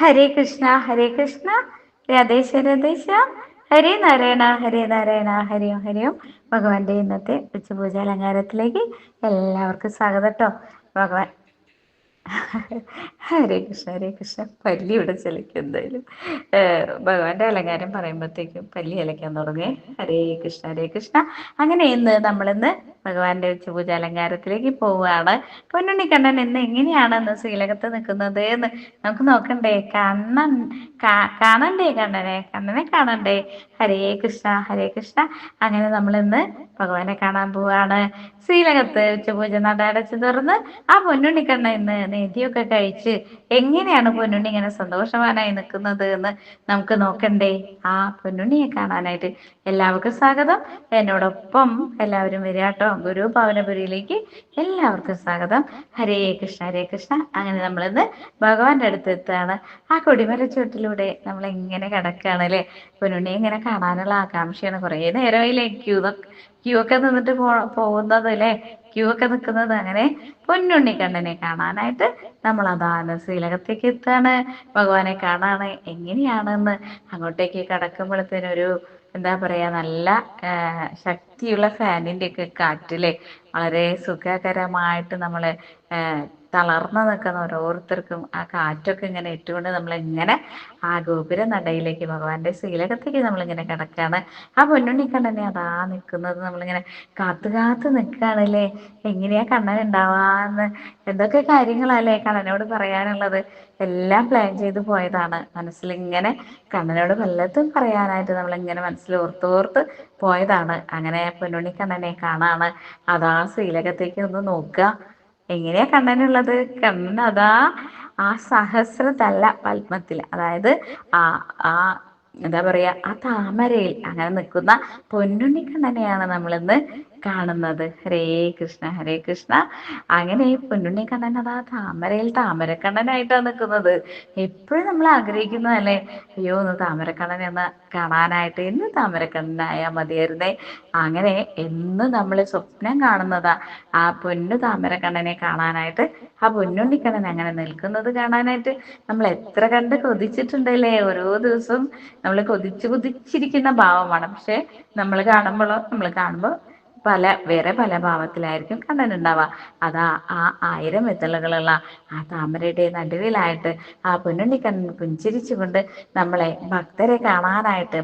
ഹരേ കൃഷ്ണ, രാധേശ രാധേശ, ഹരേ നാരായണ, ഹരി ഓം ഹരി ഓം. ഭഗവാന്റെ ഇന്നത്തെ ഉച്ചപൂജ അലങ്കാരത്തിലേക്ക് എല്ലാവർക്കും സ്വാഗതം ട്ടോ. ഭഗവാൻ ഹരേ കൃഷ്ണ. പല്ലി ഇവിടെ ചലിക്കും എന്തായാലും. ഭഗവാന്റെ അലങ്കാരം പറയുമ്പോഴത്തേക്കും പല്ലി അലയ്ക്കാൻ തുടങ്ങി. ഹരേ കൃഷ്ണ. അങ്ങനെ നമ്മളിന്ന് ഭഗവാന്റെ ഉച്ചപൂജ അലങ്കാരത്തിലേക്ക് പോവുകയാണ്. പൊന്നുണ്ണിക്കണ്ണൻ ഇന്ന് എങ്ങനെയാണെന്ന് ശ്രീലകത്ത് നിൽക്കുന്നത് എന്ന് നമുക്ക് നോക്കണ്ടേ. കാണണ്ടേ കണ്ണനെ കാണണ്ടേ. ഹരേ കൃഷ്ണ. അങ്ങനെ നമ്മളിന്ന് ഭഗവാനെ കാണാൻ പോവാണ്. ശ്രീലകത്ത് ഉച്ചപൂജ നട അടച്ചു തുറന്ന് ആ പൊന്നുണ്ണിക്കണ്ണൻ ഇന്ന് നെയ്തിയൊക്കെ കഴിച്ച് എങ്ങനെയാണ് പൊന്നുണ്ണി ഇങ്ങനെ സന്തോഷവാനായി നിൽക്കുന്നത് എന്ന് നമുക്ക് നോക്കണ്ടേ. ആ പൊന്നുണ്ണിയെ കാണാനായിട്ട് എല്ലാവർക്കും സ്വാഗതം. എന്നോടൊപ്പം എല്ലാവരും വരികട്ടോ. ഗുരു ഭവനപുരിയിലേക്ക് എല്ലാവർക്കും സ്വാഗതം. ഹരേ കൃഷ്ണ. അങ്ങനെ നമ്മളിന്ന് ഭഗവാന്റെ അടുത്ത് എത്തുകയാണ്. ആ കൊടിമരച്ചുവട്ടിലൂടെ നമ്മൾ ഇങ്ങനെ കിടക്കുകയാണ് അല്ലേ. പൊന്നുണ്ണിയെ ഇങ്ങനെ കാണാനുള്ള ആകാംക്ഷയാണ്. കുറേ നേരമായില്ലേ ക്യൂ ഒക്കെ നിന്നിട്ട് പോകുന്നത് അല്ലേ. ക്യൂ ഒക്കെ നിൽക്കുന്നത്. അങ്ങനെ പൊന്നുണ്ണിക്കണ്ണനെ കാണാനായിട്ട് നമ്മൾ അതാണ് ശ്രീലകത്തേക്ക് എത്താണ്. ഭഗവാനെ കാണാണ് എങ്ങനെയാണെന്ന്. അങ്ങോട്ടേക്ക് കടക്കുമ്പോഴത്തേനൊരു എന്താ പറയാ, നല്ല ശക്തിയുള്ള ഫാനിന്റെ ഒക്കെ കാറ്റില്ലേ, വളരെ സുഖകരമായിട്ട് നമ്മള് തളർന്നു നിൽക്കുന്ന ഓരോരുത്തർക്കും ആ കാറ്റൊക്കെ ഇങ്ങനെ ഇട്ടുകൊണ്ട് നമ്മളിങ്ങനെ ആ ഗോപുര നടയിലേക്ക് ഭഗവാന്റെ ശ്രീലകത്തേക്ക് നമ്മളിങ്ങനെ കിടക്കാണ്. ആ പൊന്നുണ്ണിക്കണ്ണനെ അതാ നിൽക്കുന്നത്. നമ്മളിങ്ങനെ കാത്തു നിൽക്കുകയാണല്ലേ. എങ്ങനെയാ കണ്ണൻ ഉണ്ടാവാന്ന്, എന്തൊക്കെ കാര്യങ്ങളല്ലേ കണ്ണനോട് പറയാനുള്ളത്. എല്ലാം പ്ലാൻ ചെയ്ത് പോയതാണ്. മനസ്സിലിങ്ങനെ കണ്ണനോട് വല്ലതും പറയാനായിട്ട് നമ്മളിങ്ങനെ മനസ്സിൽ ഓർത്തോർത്ത് പോയതാണ്. അങ്ങനെ പൊന്നുണ്ണിക്കണ്ണനെ കാണാണ്. അതാ ശ്രീലകത്തേക്ക് ഒന്ന് നോക്കുക. എങ്ങനെയാ കണ്ണനുള്ളത്. കണ്ണൻ അതാ ആ സഹസ്രതല പത്മത്തിൽ, അതായത് ആ ആ എന്താ പറയാ, ആ താമരയിൽ അങ്ങനെ നിൽക്കുന്ന പൊന്നുണ്ണിക്കണ്ണനെയാണ് നമ്മളിന്ന് കാണുന്നത്. ഹരേ കൃഷ്ണ. അങ്ങനെ ഈ പൊന്നുണ്ണിക്കണ്ണൻ അതാ താമരയിൽ താമരക്കണ്ണനായിട്ടാണ് നിൽക്കുന്നത്. എപ്പോഴും നമ്മൾ ആഗ്രഹിക്കുന്നതല്ലേ, അയ്യോ ഒന്ന് താമരക്കണ്ണനെ ഒന്ന് കാണാനായിട്ട്, എന്ന് താമരക്കണ്ണനായാൽ മതിയായിരുന്നേ. അങ്ങനെ എന്ന് നമ്മൾ സ്വപ്നം കാണുന്നതാ ആ പൊന്നു താമരക്കണ്ണനെ കാണാനായിട്ട്. ആ പൊന്നുണ്ണിക്കണ്ണൻ അങ്ങനെ നിൽക്കുന്നത് കാണാനായിട്ട് നമ്മൾ എത്ര കണ്ട് കൊതിച്ചിട്ടുണ്ടല്ലേ. ഓരോ ദിവസവും നമ്മൾ കൊതിച്ചിരിക്കുന്ന ഭാവമാണ്. പക്ഷെ നമ്മൾ കാണുമ്പോൾ വേറെ പല ഭാവത്തിലായിരിക്കും കണ്ണൻ ഉണ്ടാവുക. അതാ ആ 1000 ഇതളുകളുള്ള ആ താമരയുടെ നടുവിലായിട്ട് ആ പൊന്നുണ്ണിക്കണ്ണൻ പുഞ്ചിരിച്ചുകൊണ്ട് നമ്മളെ ഭക്തരെ കാണാനായിട്ട്,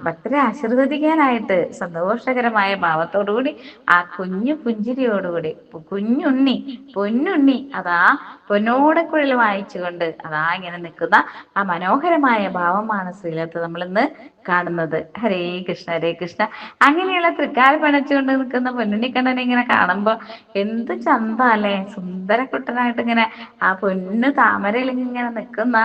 ഭക്തരെ ആശീർവദിക്കാനായിട്ട് സന്തോഷകരമായ ഭാവത്തോടുകൂടി ആ കുഞ്ഞു പുഞ്ചിരിയോടുകൂടി പൊന്നുണ്ണി അതാ പൊന്നോടക്കുഴൽ വായിച്ചുകൊണ്ട് അതാ ഇങ്ങനെ നിൽക്കുന്ന ആ മനോഹരമായ ഭാവമാണ് ശ്രീലകത്ത് നമ്മളിന്ന് കാണുന്നത്. ഹരേ കൃഷ്ണ. അങ്ങനെയുള്ള തൃക്കാൽ പണച്ചുകൊണ്ട് നിൽക്കുന്ന പൊന്നുണ്ണിക്കണ്ണനെ ഇങ്ങനെ കാണുമ്പോ എന്ത് ചന്തല്ലേ. സുന്ദരക്കുട്ടനായിട്ട് ഇങ്ങനെ ആ പൊന്നു താമരയിൽ ഇങ്ങനെ നിൽക്കുന്ന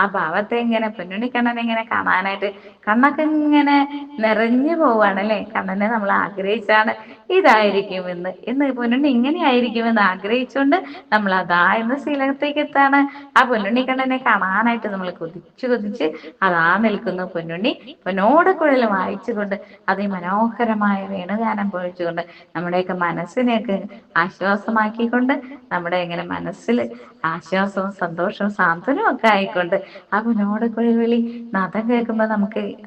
ആ ഭാവത്തെ ഇങ്ങനെ പൊന്നുണ്ണിക്കണ്ണനെ ഇങ്ങനെ കാണാനായിട്ട് കണ്ണൊക്കെ ഇങ്ങനെ നിറഞ്ഞു പോവാണല്ലേ. കണ്ണനെ നമ്മൾ ആഗ്രഹിച്ചാണ് ഇന്ന് പൊന്നുണ്ണി ഇങ്ങനെ ആയിരിക്കുമെന്ന് ആഗ്രഹിച്ചുകൊണ്ട് നമ്മൾ അതാ ഇന്ന് ശ്രീലകത്തേക്ക് എത്താണ്. ആ പൊന്നുണ്ണിക്കണ്ണനെ കാണാനായിട്ട് നമ്മൾ കൊതിച്ച് അതാ നിൽക്കുന്നു പൊന്നുണ്ണി പൊന്നോടക്കുഴൽ വായിച്ചുകൊണ്ട് അതിമനോഹരമായ വേണുഗാനം പൊഴിച്ചുകൊണ്ട് നമ്മുടെയൊക്കെ മനസ്സിനെയൊക്കെ ആശ്വാസമാക്കിക്കൊണ്ട്, നമ്മുടെ ഇങ്ങനെ മനസ്സിൽ ആശ്വാസവും സന്തോഷവും സാന്ത്വനവും ഒക്കെ ആയിക്കൊണ്ട് ആ പൊന്നോടക്കുഴൽ വിളി നാദം കേൾക്കുമ്പോൾ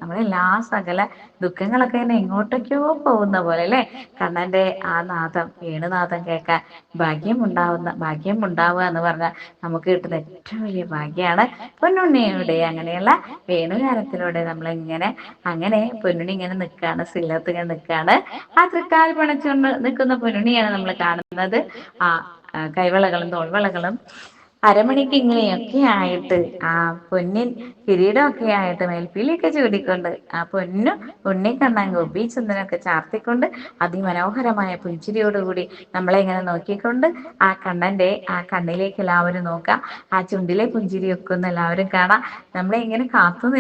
നമ്മളെല്ലാ സകല ദുഃഖങ്ങളൊക്കെ ഇങ്ങനെ എങ്ങോട്ടൊക്കെയോ പോകുന്ന പോലെ അല്ലേ. കണ്ണന്റെ ആ വേണുനാദം കേൾക്കാൻ ഭാഗ്യം ഉണ്ടാവുക എന്ന് പറഞ്ഞാൽ നമുക്ക് കിട്ടുന്ന ഏറ്റവും വലിയ ഭാഗ്യമാണ്. പൊന്നുണ്ണിയുടെ അങ്ങനെയുള്ള വേണുഗാനത്തിലൂടെ അങ്ങനെ പൊന്നുണ്ണി ഇങ്ങനെ നിൽക്കുകയാണ്. ശ്രീലകത്ത് ഇങ്ങനെ നിൽക്കുകയാണ്. ആ തൃക്കാൽ പണച്ചുകൊണ്ട് നിൽക്കുന്ന പൊന്നുണ്ണിയാണ് നമ്മൾ കാണുന്നത്. ആ കൈവളകളും തോൾവളകളും അരമണിക്ക് ഇങ്ങനെയൊക്കെ ആയിട്ട് ആ പൊന്നിൻ കിരീടമൊക്കെ ആയിട്ട് മേൽപ്പീലിയൊക്കെ ചൂടിക്കൊണ്ട് ആ പൊന്നു ഉണ്ണിക്കണ്ണൻ ഗോപീചന്ദനൊക്കെ ചാർത്തിക്കൊണ്ട് അതിമനോഹരമായ പുഞ്ചിരിയോടുകൂടി നമ്മളെ ഇങ്ങനെ നോക്കിക്കൊണ്ട് ആ കണ്ണന്റെ ആ കണ്ണിലേക്ക് എല്ലാവരും നോക്കാം. ആ ചുണ്ടിലെ പുഞ്ചിരിയൊക്കെ ഒന്ന് എല്ലാവരും കാണാം. നമ്മളെ ഇങ്ങനെ കാത്തുകൊണ്ട്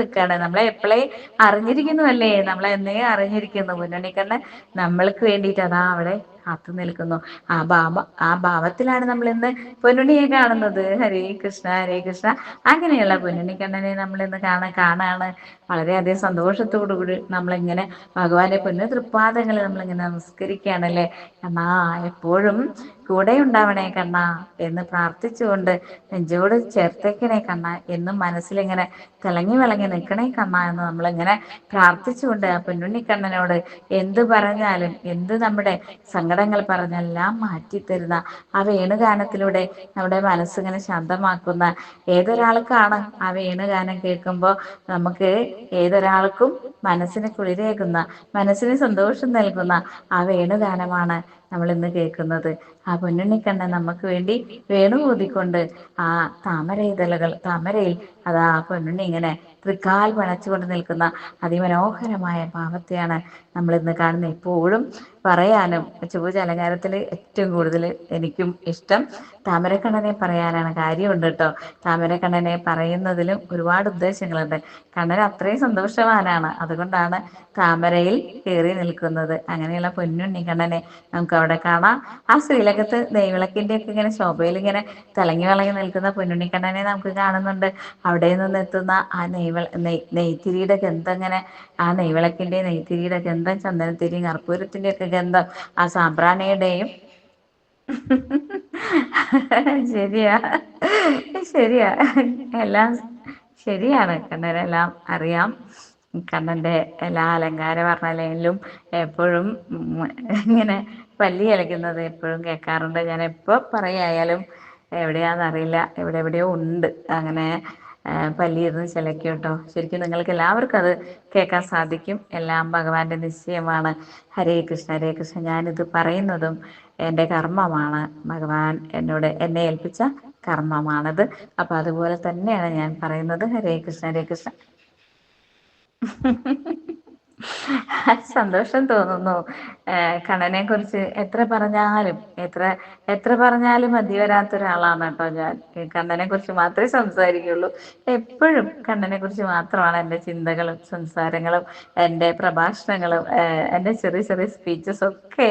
നിൽക്കുകയാണ്. നമ്മളെ എപ്പോഴേ അറിഞ്ഞിരിക്കുന്നു അല്ലേ. നമ്മളെ എന്നേ അറിഞ്ഞിരിക്കുന്നു പൊന്നുണ്ണിക്കണ്ണൻ നമ്മൾക്ക് വേണ്ടിയിട്ട് അതാ അവിടെ കാത്തു നിൽക്കുന്നു. ആ ഭാവത്തിലാണ് നമ്മൾ ഇന്ന് പൊന്നുണ്ണിയെ കാണുന്നത്. ഹരേ കൃഷ്ണ ഹരേ കൃഷ്ണ. അങ്ങനെയുള്ള പൊന്നുണ്ണിക്കണ്ണനെ നമ്മൾ ഇന്ന് കാണാണ്. വളരെയധികം സന്തോഷത്തോടു കൂടി നമ്മളിങ്ങനെ ഭഗവാന്റെ പൊന്നു തൃപ്പാദങ്ങൾ നമ്മളിങ്ങനെ നമസ്കരിക്കുകയാണല്ലേ. കണ്ണാ എപ്പോഴും കൂടെ ഉണ്ടാവണേ കണ്ണാ എന്ന് പ്രാർത്ഥിച്ചുകൊണ്ട് നെഞ്ചോട് ചേർത്തേക്കണേ കണ്ണ എന്നും മനസ്സിലിങ്ങനെ തിളങ്ങി വിളങ്ങി നിൽക്കണേ കണ്ണ എന്ന് നമ്മളിങ്ങനെ പ്രാർത്ഥിച്ചുകൊണ്ട് ആ പൊന്നുണ്ണിക്കണ്ണനോട് എന്ത് പറഞ്ഞാലും എന്ത് നമ്മുടെ സങ്കടങ്ങൾ പറഞ്ഞെല്ലാം മാറ്റിത്തരുന്ന ആ വേണുഗാനത്തിലൂടെ നമ്മുടെ മനസ്സിങ്ങനെ ശാന്തമാക്കുന്ന ഏതൊരാൾക്കാണ് ആ വേണുഗാനം കേൾക്കുമ്പോൾ നമുക്ക് ഏതൊരാൾക്കും മനസ്സിന് കുളിരേകുന്ന മനസ്സിന് സന്തോഷം നൽകുന്ന ആ വേണുഗാനമാണ് നമ്മൾ ഇന്ന് കേൾക്കുന്നത്. ആ പൊന്നുണ്ണിക്കണ്ണൻ നമുക്ക് വേണ്ടി വേണുകൂതിക്കൊണ്ട് ആ താമരയിൽ അതാ പൊന്നുണ്ണി ഇങ്ങനെ തൃക്കാൽ പണച്ചുകൊണ്ട് നിൽക്കുന്ന അതിമനോഹരമായ ഭാവത്തെയാണ് നമ്മൾ ഇന്ന് കാണുന്നത്. എപ്പോഴും പറയാനും ഉച്ചപൂജ അലങ്കാരത്തിൽ ഏറ്റവും കൂടുതൽ എനിക്കും ഇഷ്ടം താമരക്കണ്ണനെ പറയാനാണ്. കാര്യമുണ്ട് കേട്ടോ, താമരക്കണ്ണനെ പറയുന്നതിലും ഒരുപാട് ഉദ്ദേശങ്ങളുണ്ട്. കണ്ണൻ അത്രയും സന്തോഷവാനാണ്, അതുകൊണ്ടാണ് താമരയിൽ കയറി നിൽക്കുന്നത്. അങ്ങനെയുള്ള പൊന്നുണ്ണി കണ്ണനെ നമുക്ക് അവിടെ കാണാം. ആ ശ്രീലകത്ത് നെയ്വിളക്കിന്റെ ഒക്കെ ഇങ്ങനെ ശോഭയിൽ ഇങ്ങനെ തിളങ്ങി വിളങ്ങി നിൽക്കുന്ന പൊന്നുണ്ണിക്കണ്ണനെ നമുക്ക് കാണുന്നുണ്ട്. അവിടെ നിന്ന് എത്തുന്ന ആ നെയ്ത്തിരിയുടെ ഗന്ധം ഇങ്ങനെ, ആ നെയ്വിളക്കിന്റെ നെയ്ത്തിരിയുടെ ഗന്ധം, ചന്ദനത്തിരിയും കർപ്പൂരത്തിന്റെ ഒക്കെ ഗന്ധം, ആ സാമ്പ്രാണിയുടെയും ശരിയാ ശരിയാ എല്ലാം ശരിയാണ്. കണ്ണനെല്ലാം അറിയാം. കണ്ണന്റെ എല്ലാ അലങ്കാര വർണ്ണനയിലും എപ്പോഴും ഇങ്ങനെ പല്ലി അലയ്ക്കുന്നത് എപ്പോഴും കേൾക്കാറുണ്ട്. ഞാൻ എപ്പോൾ പറയായാലും എവിടെയാണെന്നറിയില്ല, എവിടെയോ ഉണ്ട് അങ്ങനെ പല്ലിയിരുന്ന് ചിലയ്ക്കും കേട്ടോ. ശരിക്കും നിങ്ങൾക്ക് എല്ലാവർക്കും അത് കേൾക്കാൻ സാധിക്കും. എല്ലാം ഭഗവാന്റെ നിശ്ചയമാണ്. ഹരേ കൃഷ്ണ ഹരേ കൃഷ്ണ. ഞാനിത് പറയുന്നതും എൻ്റെ കർമ്മമാണ്. ഭഗവാൻ എന്നെ ഏൽപ്പിച്ച കർമ്മമാണത്. അപ്പൊ അതുപോലെ തന്നെയാണ് ഞാൻ പറയുന്നത്. ഹരേ കൃഷ്ണ ഹരേ കൃഷ്ണ. സന്തോഷം തോന്നുന്നു. കണ്ണനെ കുറിച്ച് എത്ര പറഞ്ഞാലും മതി വരാത്ത ഒരാളാണ് കേട്ടോ ഞാൻ. കണ്ണനെ കുറിച്ച് മാത്രമേ സംസാരിക്കുള്ളൂ. എപ്പോഴും കണ്ണനെ കുറിച്ച് മാത്രമാണ് എൻ്റെ ചിന്തകളും സംസാരങ്ങളും എൻ്റെ പ്രഭാഷണങ്ങളും എൻ്റെ ചെറിയ ചെറിയ സ്പീച്ചസും ഒക്കെ.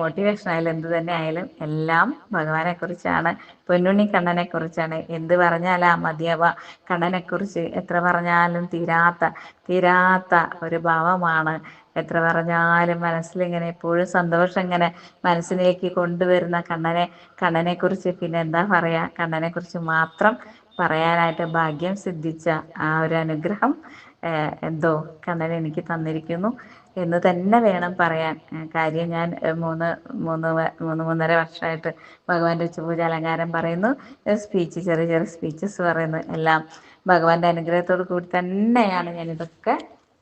മോട്ടിവേഷൻ ആയാലും എന്ത് തന്നെ ആയാലും എല്ലാം ഭഗവാനെ കുറിച്ചാണ്, പൊന്നുണ്ണി കണ്ണനെ കുറിച്ചാണ്. എന്ത് പറഞ്ഞാലാ മതിയാവ? കണ്ണനെ കുറിച്ച് എത്ര പറഞ്ഞാലും തീരാത്ത ഒരു ഭാവമാണ്. എത്ര പറഞ്ഞാലും മനസ്സിലിങ്ങനെ എപ്പോഴും സന്തോഷം ഇങ്ങനെ മനസ്സിലേക്ക് കൊണ്ടുവരുന്ന കണ്ണനെ കുറിച്ച് പിന്നെ എന്താ പറയാ? കണ്ണനെ കുറിച്ച് മാത്രം പറയാനായിട്ട് ഭാഗ്യം സിദ്ധിച്ച ആ ഒരു അനുഗ്രഹം എന്തോ കണ്ണൻ എനിക്ക് തന്നിരിക്കുന്നു എന്ന് തന്നെ വേണം പറയാൻ. കാര്യം ഞാൻ മൂന്നര വർഷമായിട്ട് ഭഗവാന്റെ ഉച്ചപൂജ അലങ്കാരം പറയുന്നു, ചെറിയ ചെറിയ സ്പീച്ചസ് പറയുന്നു. എല്ലാം ഭഗവാന്റെ അനുഗ്രഹത്തോട് കൂടി തന്നെയാണ് ഞാനിതൊക്കെ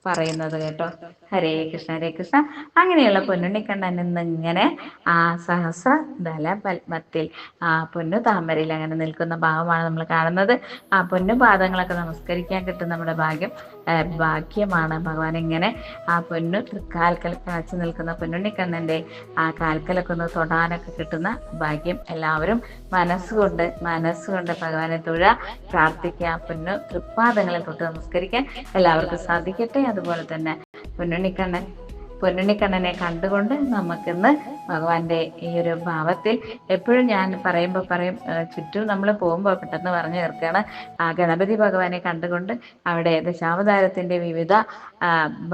പറയുന്നത് കേട്ടോ. ഹരേ കൃഷ്ണ ഹരേ കൃഷ്ണ. അങ്ങനെയുള്ള പൊന്നുണ്ണിക്കണ്ണൻ ഇന്നിങ്ങനെ ആ സഹസ്രദല പത്മത്തിൽ ആ പൊന്നു താമരയിൽ അങ്ങനെ നിൽക്കുന്ന ഭാവമാണ് നമ്മൾ കാണുന്നത്. ആ പൊന്നു പാദങ്ങളൊക്കെ നമസ്കരിക്കാൻ കിട്ടും നമ്മുടെ ഭാഗ്യമാണ്. ഭഗവാൻ ഇങ്ങനെ ആ പൊന്നു തൃക്കാൽക്കൽ കാച്ചു നിൽക്കുന്ന പൊന്നുണ്ണിക്കണ്ണന്റെ ആ കാൽക്കലൊക്കെ ഒന്ന് തൊടാനൊക്കെ കിട്ടുന്ന ഭാഗ്യം എല്ലാവരും മനസ്സുകൊണ്ട് ഭഗവാനെ പ്രാർത്ഥിക്കുക. പൊന്നു തൃപ്പാദങ്ങളെ തൊട്ട് നമസ്കരിക്കാൻ എല്ലാവർക്കും സാധിക്കട്ടെ. അതുപോലെ തന്നെ പൊന്നുണ്ണിക്കണ്ണനെ കണ്ടുകൊണ്ട് നമുക്കിന്ന് ഭഗവാന്റെ ഈ ഒരു ഭാവത്തിൽ എപ്പോഴും ഞാൻ പറയുമ്പോൾ പറയും, ചുറ്റും നമ്മൾ പോകുമ്പോൾ പെട്ടെന്ന് പറഞ്ഞു തീർക്കുകയാണ്. ആ ഗണപതി ഭഗവാനെ കണ്ടുകൊണ്ട് അവിടെ ദശാവതാരത്തിന്റെ വിവിധ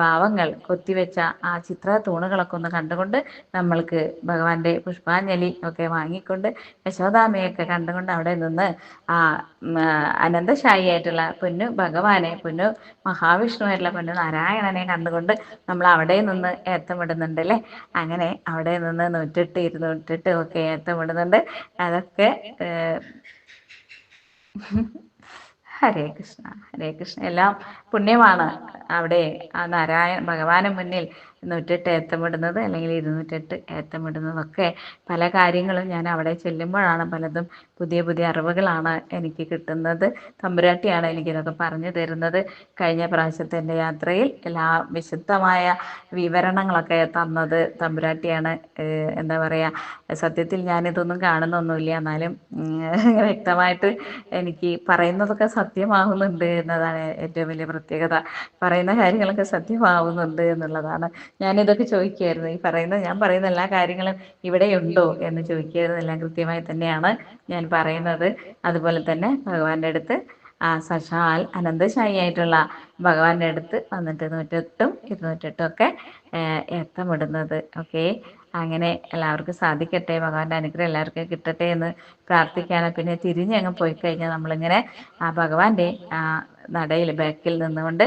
ഭാവങ്ങൾ കൊത്തിവെച്ച ആ ചിത്ര തൂണുകളൊക്കെ ഒന്ന് കണ്ടുകൊണ്ട് നമ്മൾക്ക് ഭഗവാന്റെ പുഷ്പാഞ്ജലി ഒക്കെ വാങ്ങിക്കൊണ്ട് യശോദാമ്മയൊക്കെ കണ്ടുകൊണ്ട് അവിടെ നിന്ന് ആ അനന്തശായിയായിട്ടുള്ള പൊന്നു ഭഗവാനെ, പൊന്നു മഹാവിഷ്ണുവായിട്ടുള്ള പൊന്നു നാരായണനെ കണ്ടുകൊണ്ട് നമ്മൾ അവിടെ നിന്ന് ഏത്തമിടുന്നുണ്ട് അല്ലേ. അങ്ങനെ അവിടെ നിന്ന് 108 208 ഒക്കെ ഏത്തമിടുന്നുണ്ട്. അതൊക്കെ ഹരേ കൃഷ്ണ ഹരേ കൃഷ്ണ. എല്ലാം പുണ്യമാണ്. അവിടെ ആ ഭഗവാന് മുന്നിൽ 108 ഏത്തമിടുന്നത് അല്ലെങ്കിൽ 208 ഏത്തമിടുന്നതൊക്കെ പല കാര്യങ്ങളും ഞാൻ അവിടെ ചെല്ലുമ്പോഴാണ് പലതും പുതിയ പുതിയ അറിവുകളാണ് എനിക്ക് കിട്ടുന്നത്. തമ്പുരാട്ടിയാണ് എനിക്കിതൊക്കെ പറഞ്ഞു തരുന്നത്. കഴിഞ്ഞ പ്രാവശ്യത്തെ എൻ്റെ യാത്രയിൽ എല്ലാ വിശുദ്ധമായ വിവരണങ്ങളൊക്കെ തന്നത് തമ്പുരാട്ടിയാണ്. എന്താ പറയുക, സത്യത്തിൽ ഞാനിതൊന്നും കാണുന്നൊന്നുമില്ല, എന്നാലും വ്യക്തമായിട്ട് എനിക്ക് പറയുന്നതൊക്കെ സത്യമാവുന്നുണ്ട് എന്നതാണ് ഏറ്റവും വലിയ പ്രത്യേകത. പറയുന്ന കാര്യങ്ങളൊക്കെ സത്യമാവുന്നുണ്ട് എന്നുള്ളതാണ്. ഞാനിതൊക്കെ ചോദിക്കുമായിരുന്നു, ഞാൻ പറയുന്ന എല്ലാ കാര്യങ്ങളും ഇവിടെയുണ്ടോ എന്ന് ചോദിക്കുമായിരുന്നു. എല്ലാം കൃത്യമായി തന്നെയാണ് ഞാൻ പറയുന്നത്. അതുപോലെ തന്നെ ഭഗവാന്റെ അടുത്ത് സശാൽ അനന്തശായി ആയിട്ടുള്ള ഭഗവാന്റെ അടുത്ത് വന്നിട്ട് 108ഉം 208ഉം ഒക്കെ ഏത്തമിടുന്നത്. ഓക്കെ, അങ്ങനെ എല്ലാവർക്കും സാധിക്കട്ടെ, ഭഗവാന്റെ അനുഗ്രഹം എല്ലാവർക്കും കിട്ടട്ടെ എന്ന് പ്രാർത്ഥിക്കാണ്. പിന്നെ തിരിഞ്ഞങ്ങ് പോയി കഴിഞ്ഞാൽ നമ്മളിങ്ങനെ ഭഗവാന്റെ നടയിൽ ബാക്കിൽ നിന്നുകൊണ്ട്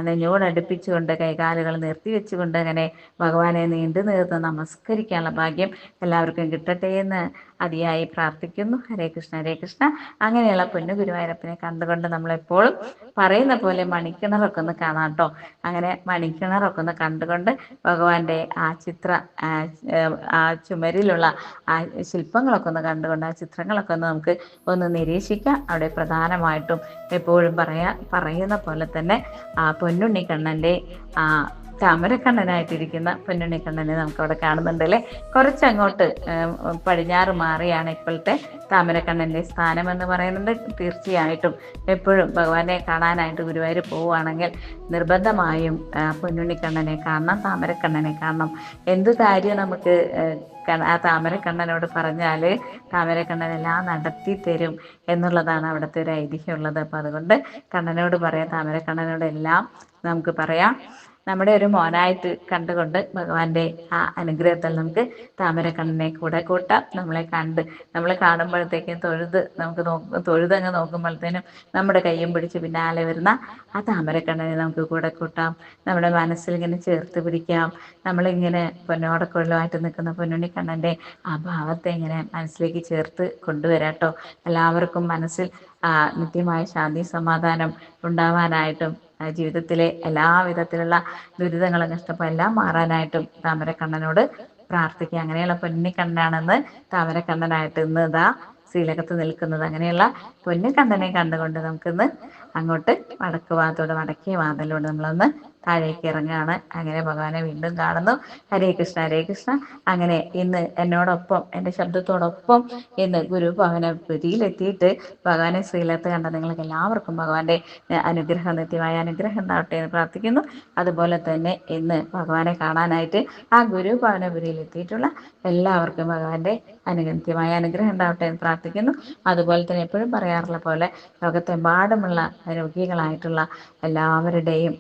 നെഞ്ഞോടടുപ്പിച്ചുകൊണ്ട് കൈകാലുകൾ നിർത്തി വെച്ചുകൊണ്ട് അങ്ങനെ ഭഗവാനെ നീണ്ടു നേർന്ന് നമസ്കരിക്കാനുള്ള ഭാഗ്യം എല്ലാവർക്കും കിട്ടട്ടെ എന്ന് അതിയായി പ്രാർത്ഥിക്കുന്നു. ഹരേ കൃഷ്ണ ഹരേ കൃഷ്ണ. അങ്ങനെയുള്ള പൊന്നു ഗുരുവായൂരപ്പനെ കണ്ടുകൊണ്ട് നമ്മളെപ്പോഴും പറയുന്ന പോലെ മണിക്കിണറൊക്കെ ഒന്ന് കാണാം കേട്ടോ. അങ്ങനെ മണിക്കിണറൊക്കെ ഒന്ന് കണ്ടുകൊണ്ട് ഭഗവാന്റെ ആ ചുമരിലുള്ള ആ ശില്പങ്ങളൊക്കെ ഒന്ന് കണ്ടുകൊണ്ട് ആ ചിത്രങ്ങളൊക്കെ ഒന്ന് നമുക്ക് ഒന്ന് നിരീക്ഷിക്കാം. അവിടെ പ്രധാനമായിട്ടും എപ്പോഴും പറയുന്ന പോലെ തന്നെ പൊന്നുണ്ണിക്കണ്ണൻ്റെ താമരക്കണ്ണനായിട്ടിരിക്കുന്ന പൊന്നുണ്ണിക്കണ്ണനെ നമുക്കവിടെ കാണുന്നുണ്ട് അല്ലേ. കുറച്ചങ്ങോട്ട് പടിഞ്ഞാറ് മാറിയാണ് ഇപ്പോഴത്തെ താമരക്കണ്ണൻ്റെ സ്ഥാനം എന്ന് പറയുന്നത്. തീർച്ചയായിട്ടും എപ്പോഴും ഭഗവാനെ കാണാനായിട്ട് ഗുരുവായൂർ പോവുകയാണെങ്കിൽ നിർബന്ധമായും പൊന്നുണ്ണിക്കണ്ണനെ കാണണം, താമരക്കണ്ണനെ കാണണം. എന്ത് കാര്യം നമുക്ക് ആ താമരക്കണ്ണനോട് പറഞ്ഞാൽ താമരക്കണ്ണൻ എല്ലാം നടത്തി തരും എന്നുള്ളതാണ് അവിടുത്തെ ഒരു ഐതിഹ്യമുള്ളത്. അപ്പം അതുകൊണ്ട് കണ്ണനോട് പറയാം, താമരക്കണ്ണനോട് എല്ലാം നമുക്ക് പറയാം. നമ്മുടെ ഒരു മോനായിട്ട് കണ്ടുകൊണ്ട് ഭഗവാന്റെ ആ അനുഗ്രഹത്തിൽ നമുക്ക് താമരക്കണ്ണനെ കൂടെ കൂട്ടാം. നമ്മളെ കാണുമ്പോഴത്തേക്കും നമുക്ക് തൊഴുതങ്ങ് നോക്കുമ്പോഴത്തേനും നമ്മുടെ കയ്യും പിടിച്ച് പിന്നാലെ വരുന്ന ആ താമരക്കണ്ണനെ നമുക്ക് കൂടെ കൂട്ടാം. നമ്മുടെ മനസ്സിൽ ഇങ്ങനെ ചേർത്ത് പിടിക്കാം. നമ്മളിങ്ങനെ പൊന്നോടക്കൊള്ളുമായിട്ട് നിൽക്കുന്ന പൊന്നുണ്ണിക്കണ്ണൻ്റെ ആ ഭാവത്തെ ഇങ്ങനെ മനസ്സിലേക്ക് ചേർത്ത് കൊണ്ടുവരാട്ടോ. എല്ലാവർക്കും മനസ്സിൽ നിത്യമായ ശാന്തി സമാധാനം ഉണ്ടാവാനായിട്ടും ജീവിതത്തിലെ എല്ലാവിധത്തിലുള്ള ദുരിതങ്ങളും കഷ്ടപ്പാടും എല്ലാം മാറാനായിട്ടും താമരക്കണ്ണനോട് പ്രാർത്ഥിക്കുക. അങ്ങനെയുള്ള പൊന്നുണ്ണിക്കണ്ണനാണെന്ന് താമരക്കണ്ണനായിട്ട് ഇന്ന് ശ്രീലകത്ത് നിൽക്കുന്നത്. അങ്ങനെയുള്ള പൊന്നുകണ്ണനെ കണ്ടുകൊണ്ട് നമുക്കിന്ന് അങ്ങോട്ട് വടക്കേ വാതിലൂടെ നമ്മളൊന്ന് താഴേക്ക് ഇറങ്ങുകയാണ്. അങ്ങനെ ഭഗവാനെ വീണ്ടും കാണുന്നു. ഹരേ കൃഷ്ണ ഹരേ കൃഷ്ണ. അങ്ങനെ ഇന്ന് എന്നോടൊപ്പം എൻ്റെ ശബ്ദത്തോടൊപ്പം ഇന്ന് ഗുരുഭവനപുരിയിലെത്തിയിട്ട് ഭഗവാനെ ശ്രീലകത്ത് കണ്ട നിങ്ങൾക്ക് എല്ലാവർക്കും ഭഗവാന്റെ നിത്യമായ അനുഗ്രഹം ഉണ്ടാവട്ടെ എന്ന് പ്രാർത്ഥിക്കുന്നു. അതുപോലെ തന്നെ ഇന്ന് ഭഗവാനെ കാണാനായിട്ട് ആ ഗുരുഭവനപുരിയിൽ എത്തിയിട്ടുള്ള എല്ലാവർക്കും ഭഗവാന്റെ നിത്യമായ അനുഗ്രഹം ഉണ്ടാവട്ടെ എന്ന് പ്രാർത്ഥിക്കുന്നു. അതുപോലെ തന്നെ എപ്പോഴും പറയാറുള്ള പോലെ ലോകത്തെമ്പാടുമുള്ള രോഗികളായിട്ടുള്ള എല്ലാവരുടെയും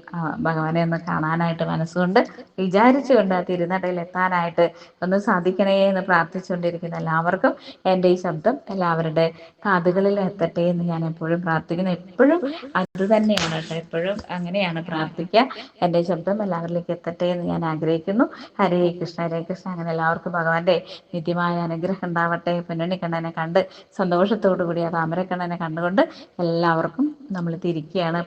ഭഗവാനെ ഒന്ന് കാണാനായിട്ട് മനസ്സുകൊണ്ട് വിചാരിച്ചുകൊണ്ട് തിരുനടയിൽ എത്താനായിട്ട് ഒന്ന് സാധിക്കണേ എന്ന് പ്രാർത്ഥിച്ചുകൊണ്ടിരിക്കുന്ന എല്ലാവർക്കും എൻ്റെ ഈ ശബ്ദം എല്ലാവരുടെ കാതുകളിൽ എത്തട്ടെ എന്ന് ഞാൻ എപ്പോഴും പ്രാർത്ഥിക്കുന്നു. എപ്പോഴും അത് തന്നെയാണ് കേട്ടോ, എപ്പോഴും അങ്ങനെയാണ് പ്രാർത്ഥിക്കുക. എൻ്റെ ശബ്ദം എല്ലാവരിലേക്ക് എത്തട്ടെ എന്ന് ഞാൻ ആഗ്രഹിക്കുന്നു. ഹരേ കൃഷ്ണ ഹരേ കൃഷ്ണ. അങ്ങനെ എല്ലാവർക്കും ഭഗവാന്റെ നിത്യമായ അനുഗ്രഹം ഉണ്ടാവട്ടെ. പൊന്നുണ്ണിക്കണ്ണനെ കണ്ട് സന്തോഷത്തോടു കൂടി ആ താമരക്കണ്ണനെ കണ്ടുകൊണ്ട് എല്ലാവർക്കും നമ്മൾ തിരിക്കുകയാണ്.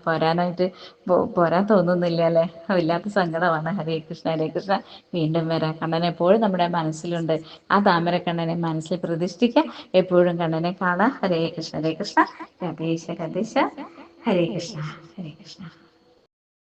പോരാൻ തോന്നുന്നില്ല അല്ലേ, വല്ലാത്ത സങ്കടമാണ്. ഹരേ കൃഷ്ണ ഹരേ കൃഷ്ണ. വീണ്ടും വരാം. കണ്ണൻ എപ്പോഴും നമ്മുടെ മനസ്സിലുണ്ട്. ആ താമരക്കണ്ണനെ മനസ്സിൽ പ്രതിഷ്ഠിക്കുക. എപ്പോഴും കണ്ണനെ കാണാം. ഹരേ കൃഷ്ണ ഹരേ കൃഷ്ണ. രാധേശ രാധേശ. ഹരേ കൃഷ്ണ ഹരേ കൃഷ്ണ.